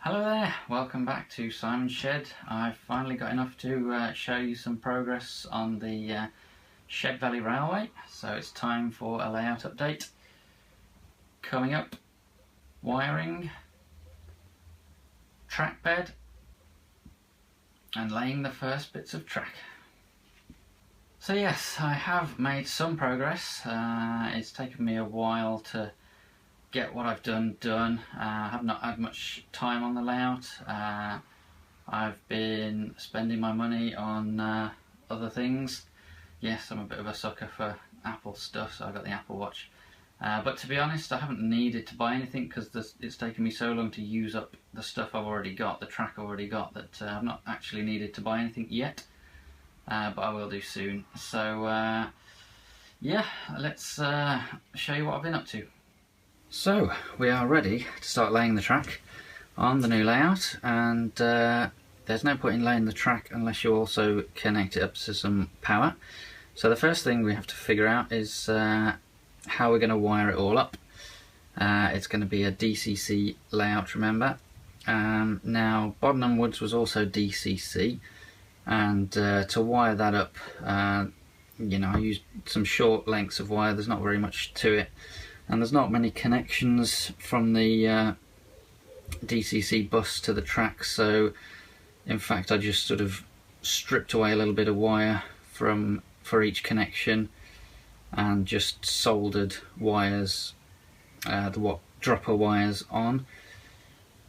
Hello there, welcome back to Simon's Shed. I've finally got enough to show you some progress on the Severn Valley Railway, so it's time for a layout update. Coming up, wiring, track bed, and laying the first bits of track. So yes, I have made some progress. It's taken me a while to get what I've done. I have not had much time on the layout. I've been spending my money on other things. Yes, I'm a bit of a sucker for Apple stuff, so I got the Apple Watch. But to be honest, I haven't needed to buy anything because it's taken me so long to use up the stuff I've already got, the track I've already got, that I've not actually needed to buy anything yet. But I will do soon. So yeah, let's show you what I've been up to. So we are ready to start laying the track on the new layout, and there's no point in laying the track unless you also connect it up to some power. So the first thing we have to figure out is how we're going to wire it all up. It's going to be a DCC layout, remember. Now Bodden & Woods was also DCC, and to wire that up, you know, I used some short lengths of wire. There's not very much to it. And there's not many connections from the DCC bus to the track, so in fact I just sort of stripped away a little bit of wire for each connection and just soldered wires, the dropper wires on.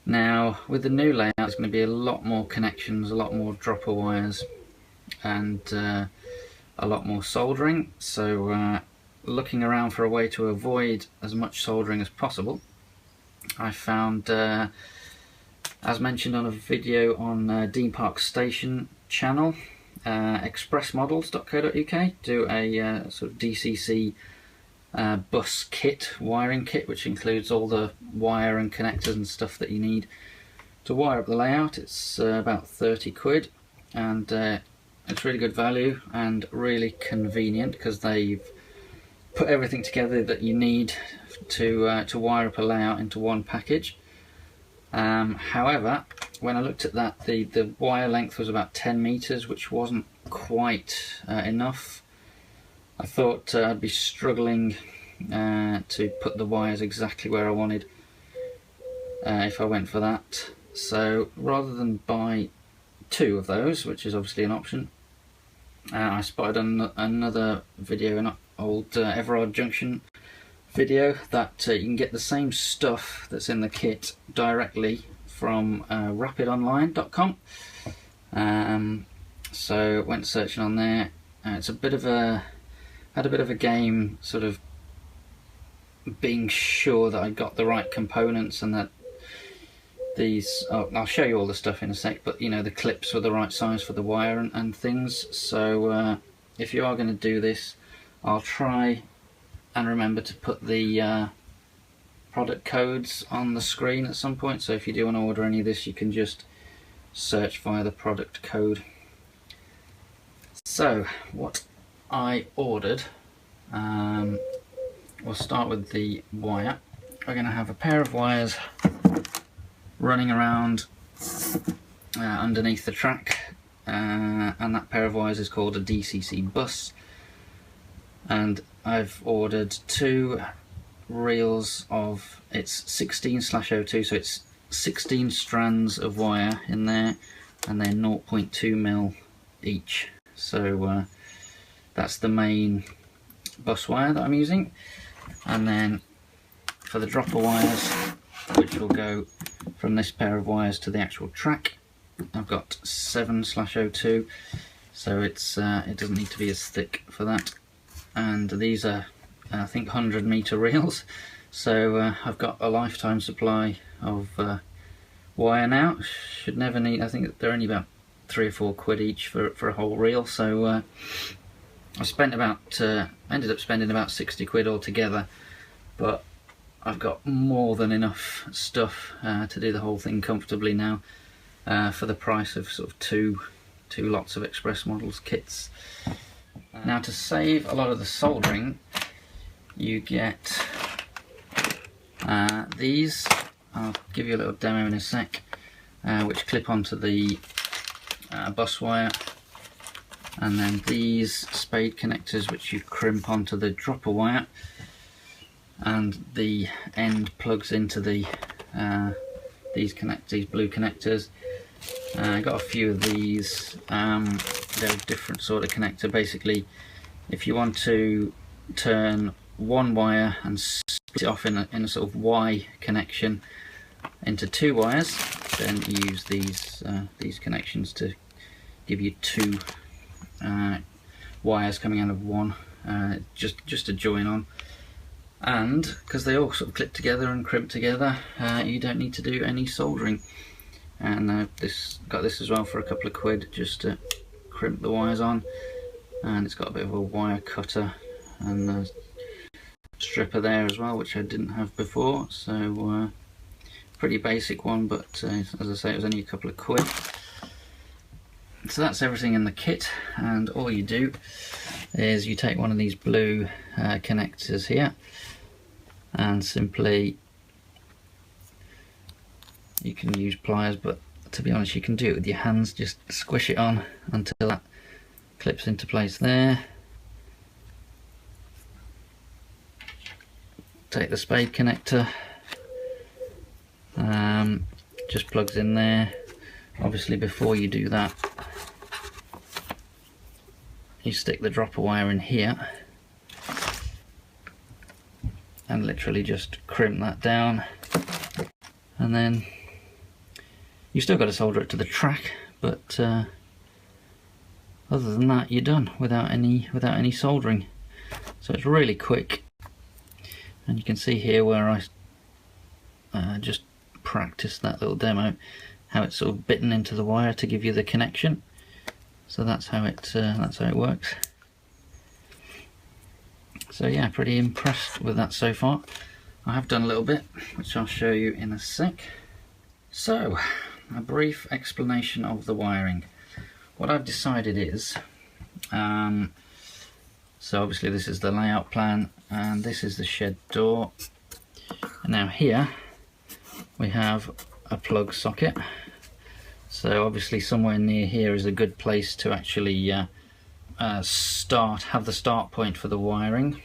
Now with the new layout there's going to be a lot more connections, a lot more dropper wires, and a lot more soldering. So looking around for a way to avoid as much soldering as possible, I found, as mentioned on a video on Dean Park Station channel, expressmodels.co.uk do a sort of DCC bus kit, wiring kit, which includes all the wire and connectors and stuff that you need to wire up the layout. It's about 30 quid, and it's really good value and really convenient because they've put everything together that you need to wire up a layout into one package. However, when I looked at that, the wire length was about 10 meters, which wasn't quite enough. I thought I'd be struggling to put the wires exactly where I wanted if I went for that. So rather than buy two of those, which is obviously an option, I spotted another video, an old Everard Junction video, that you can get the same stuff that's in the kit directly from rapidonline.com. So went searching on there. It's a bit of a game sort of being sure that I got the right components and that these, I'll show you all the stuff in a sec, but you know, the clips were the right size for the wire and things. So if you are going to do this, I'll try and remember to put the product codes on the screen at some point, so if you do want to order any of this you can just search via the product code. So what I ordered, we'll start with the wire. We're going to have a pair of wires running around underneath the track, and that pair of wires is called a DCC bus. And I've ordered two reels of, it's 16/02, so it's 16 strands of wire in there, and they're 0.2mm each. So that's the main bus wire that I'm using. And then for the dropper wires, which will go from this pair of wires to the actual track, I've got 7/02, so it's it doesn't need to be as thick for that. And these are, I think, 100-meter reels, so I've got a lifetime supply of wire now. Should never need, I think they're only about 3 or 4 quid each for a whole reel, so I spent about, ended up spending about 60 quid altogether, but I've got more than enough stuff to do the whole thing comfortably now for the price of sort of two lots of Express Models kits. Now, to save a lot of the soldering, you get these. I'll give you a little demo in a sec. which clip onto the bus wire, and then these spade connectors which you crimp onto the dropper wire, and the end plugs into the these blue connectors. I got a few of these. They're a different sort of connector. Basically, if you want to turn one wire and split it off in a sort of Y connection into two wires, then you use these connections to give you two wires coming out of one, just to join on. And because they all sort of clip together and crimp together, you don't need to do any soldering. And got this as well for a couple of quid, just to crimp the wires on. And it's got a bit of a wire cutter and a stripper there as well, which I didn't have before. So pretty basic one, but as I say, it was only a couple of quid. So that's everything in the kit, and all you do is you take one of these blue connectors here, and simply, you can use pliers, but to be honest you can do it with your hands. Just squish it on until that clips into place there. Take the spade connector, just plugs in there. Obviously before you do that, you stick the dropper wire in here and literally just crimp that down, and then you still got to solder it to the track, but other than that you're done without any soldering. So it's really quick, and you can see here where I just practiced that little demo, how it's sort of bitten into the wire to give you the connection. So that's how it works. So yeah, pretty impressed with that so far. I have done a little bit, which I'll show you in a sec. So, a brief explanation of the wiring. What I've decided is, so obviously this is the layout plan, and this is the shed door. And now here we have a plug socket. So obviously somewhere near here is a good place to actually have the start point for the wiring.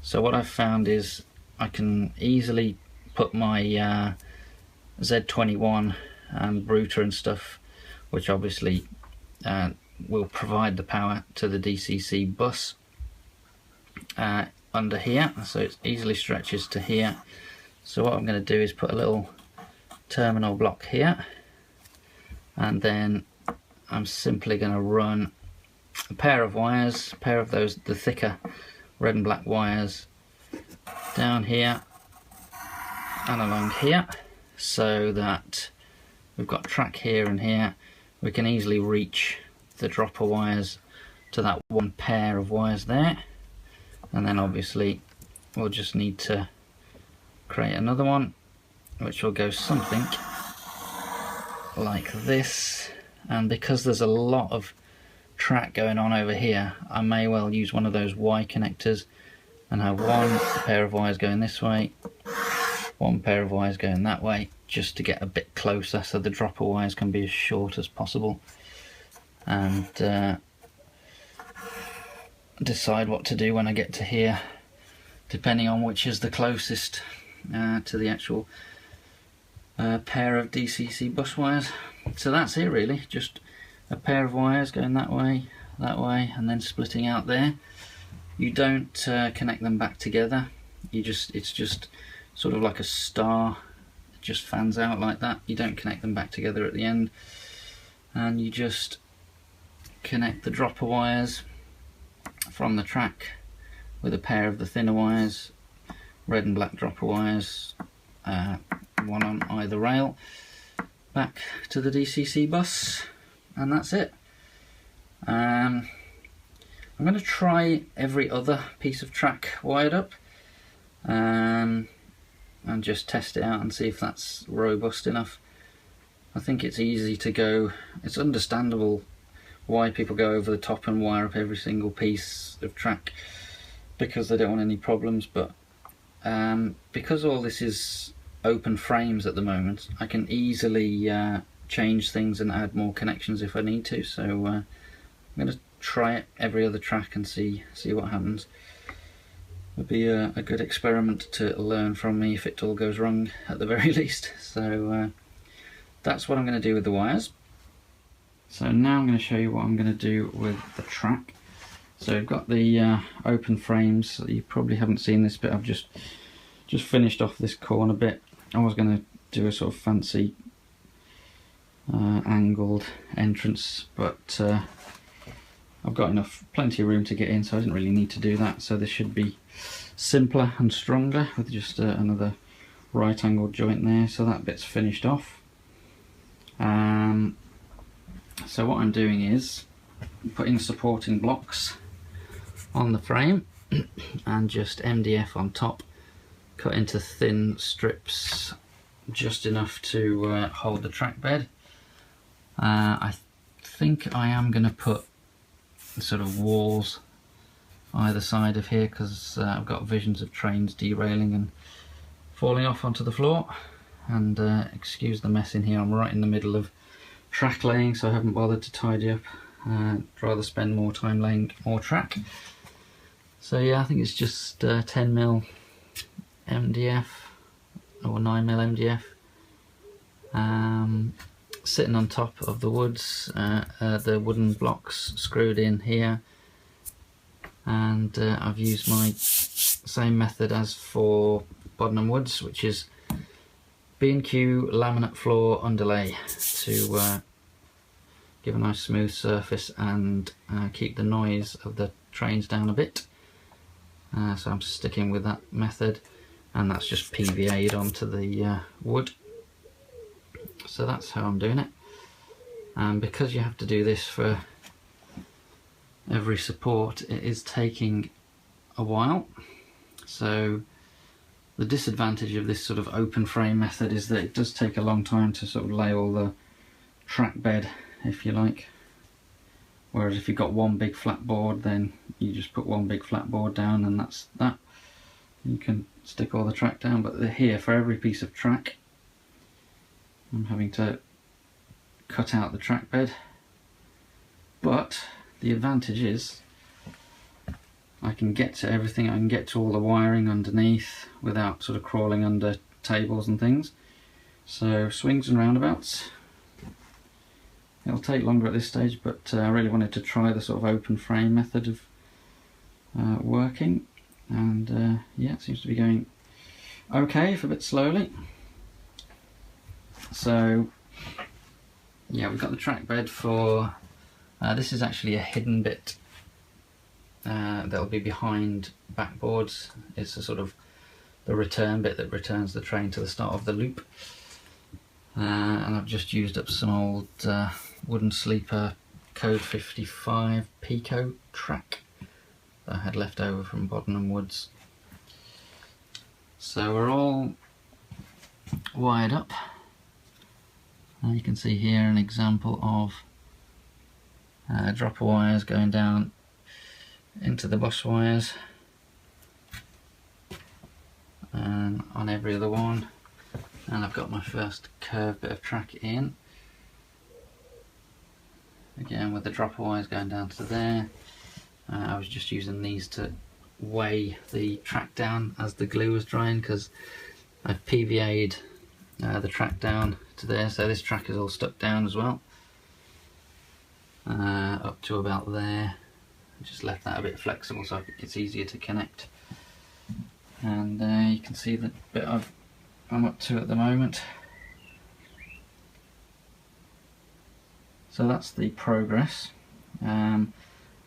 So what I've found is I can easily put my Z21 and router and stuff, which obviously will provide the power to the DCC bus, under here, so it easily stretches to here. So what I'm going to do is put a little terminal block here, and then I'm simply going to run a pair of wires, the thicker red and black wires, down here and along here, so that we've got track here and here. We can easily reach the dropper wires to that one pair of wires there, and then obviously we'll just need to create another one which will go something like this. And because there's a lot of track going on over here, I may well use one of those Y connectors and have one pair of wires going this way, one pair of wires going that way, just to get a bit closer so the dropper wires can be as short as possible, and decide what to do when I get to here, depending on which is the closest to the actual pair of DCC bus wires. So that's it really, just a pair of wires going that way, and then splitting out there. You don't connect them back together, it's just sort of like a star, it just fans out like that. You don't connect them back together at the end, and you just connect the dropper wires from the track with a pair of the thinner wires, red and black dropper wires, one on either rail, back to the DCC bus, and that's it. I'm going to try every other piece of track wired up, and just test it out and see if that's robust enough. I think it's easy to go, it's understandable why people go over the top and wire up every single piece of track, because they don't want any problems, but because all this is open frames at the moment, I can easily change things and add more connections if I need to. So I'm going to try it every other track and see what happens. It'll be a good experiment to learn from me if it all goes wrong at the very least. So that's what I'm going to do with the wires. So now I'm going to show you what I'm going to do with the track. So we've got the open frames. You probably haven't seen this bit. I've just finished off this corner bit. I was going to do a sort of fancy angled entrance, but I've got plenty of room to get in, so I didn't really need to do that. So this should be simpler and stronger with just another right angled joint there. So that bit's finished off. So what I'm doing is putting supporting blocks on the frame and just MDF on top, cut into thin strips, just enough to hold the track bed. I think I am going to put sort of walls either side of here, because I've got visions of trains derailing and falling off onto the floor. And excuse the mess in here, I'm right in the middle of track laying, so I haven't bothered to tidy up. I'd rather spend more time laying more track. So yeah, I think it's just 10mm MDF or 9mm MDF sitting on top of the woods, the wooden blocks screwed in here, and I've used my same method as for Bodnam Woods, which is B&Q laminate floor underlay to give a nice smooth surface and keep the noise of the trains down a bit. So I'm sticking with that method, and that's just PVA'd onto the wood. So that's how I'm doing it. And because you have to do this for every support, it is taking a while. So the disadvantage of this sort of open frame method is that it does take a long time to sort of lay all the track bed, if you like. Whereas if you've got one big flat board, then you just put one big flat board down and that's that. You can stick all the track down, but here for every piece of track I'm having to cut out the track bed. But the advantage is I can get to everything, I can get to all the wiring underneath without sort of crawling under tables and things. So swings and roundabouts. It'll take longer at this stage, but I really wanted to try the sort of open frame method of working, and yeah, it seems to be going okay, if a bit slowly. So yeah, we've got the track bed for this is actually a hidden bit that'll be behind backboards. It's a sort of the return bit that returns the train to the start of the loop, and I've just used up some old wooden sleeper code 55 Pico track that I had left over from Bodnam Woods. So we're all wired up. You can see here an example of dropper wires going down into the bus wires, and on every other one, and I've got my first curved bit of track in, again with the dropper wires going down to there. I was just using these to weigh the track down as the glue was drying, because I've PVA'd the track down to there, so this track is all stuck down as well, up to about there. I just left that a bit flexible so it's easier to connect. And you can see the bit I'm up to at the moment. So that's the progress. I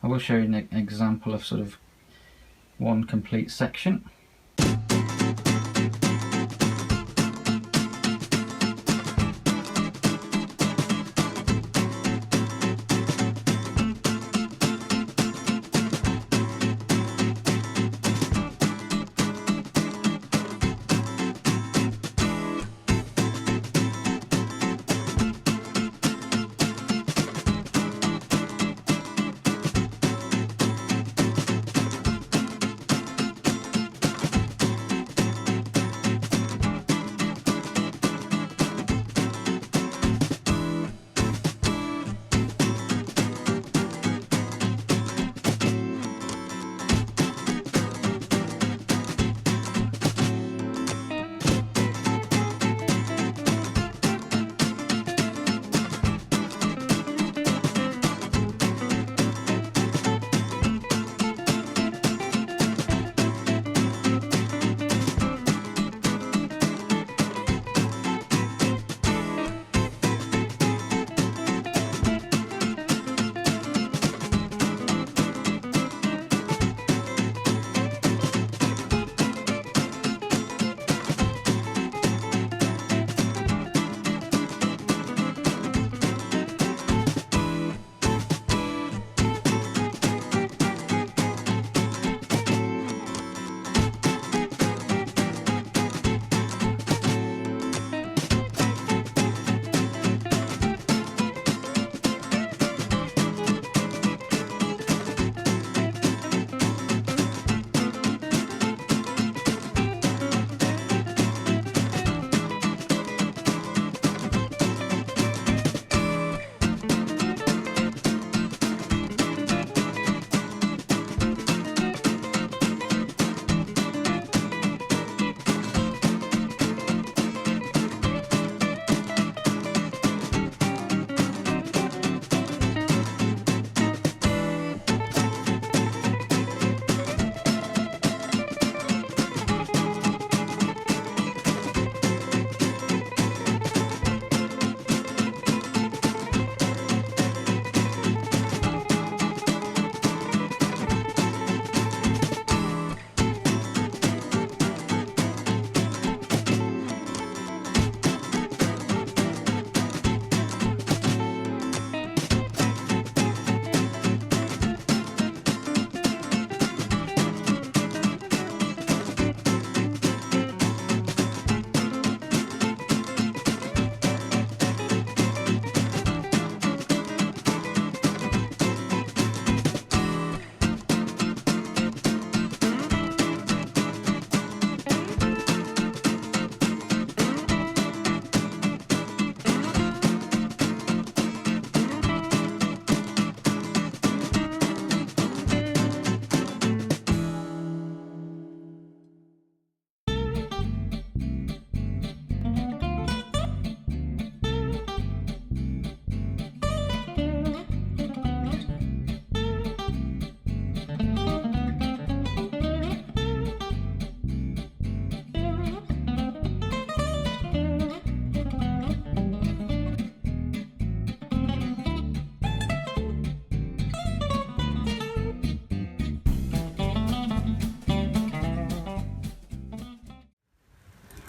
will show you an example of sort of one complete section.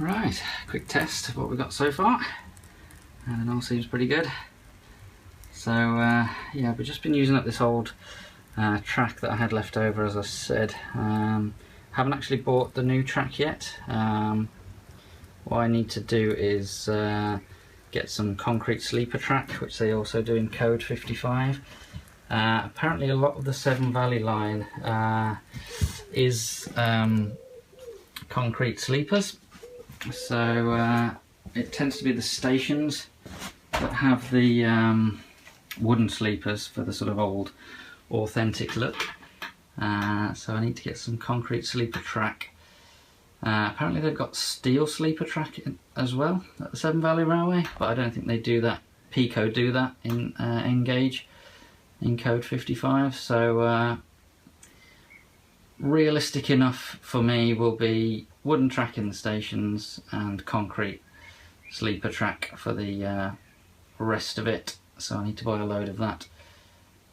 Right, quick test of what we've got so far, and it all seems pretty good. So yeah, we've just been using up this old track that I had left over, as I said. Haven't actually bought the new track yet. What I need to do is get some concrete sleeper track, which they also do in code 55. Apparently a lot of the Severn Valley line is concrete sleepers, so it tends to be the stations that have the wooden sleepers for the sort of old authentic look. So I need to get some concrete sleeper track. Apparently they've got steel sleeper track as well at the Severn Valley Railway, but I don't think they do that. Pico do that in Engage in code 55, so realistic enough for me will be wooden track in the stations and concrete sleeper track for the rest of it. So I need to buy a load of that,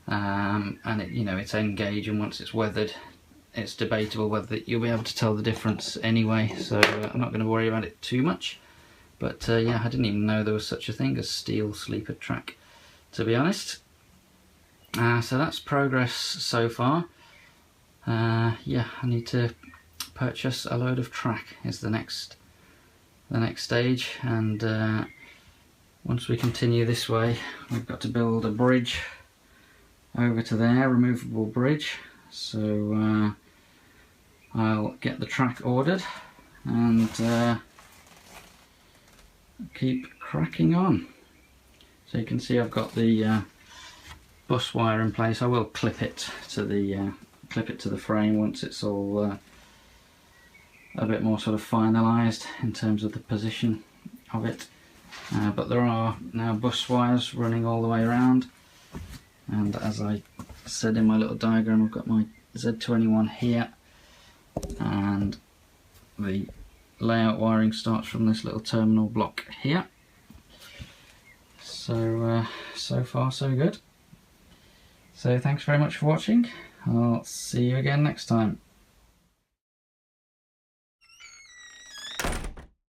and it, you know, it's Engage, and once it's weathered it's debatable whether you'll be able to tell the difference anyway, so I'm not going to worry about it too much. But yeah, I didn't even know there was such a thing as steel sleeper track, to be honest. So that's progress so far. Yeah, I need to purchase a load of track is the next stage, and once we continue this way we've got to build a bridge over to there, removable bridge. So I'll get the track ordered and keep cracking on. So you can see I've got the bus wire in place. I will clip it to the frame once it's all a bit more sort of finalised in terms of the position of it. But there are now bus wires running all the way around, and as I said in my little diagram, I've got my Z21 here, and the layout wiring starts from this little terminal block here. So so far so good. So thanks very much for watching. I'll see you again next time.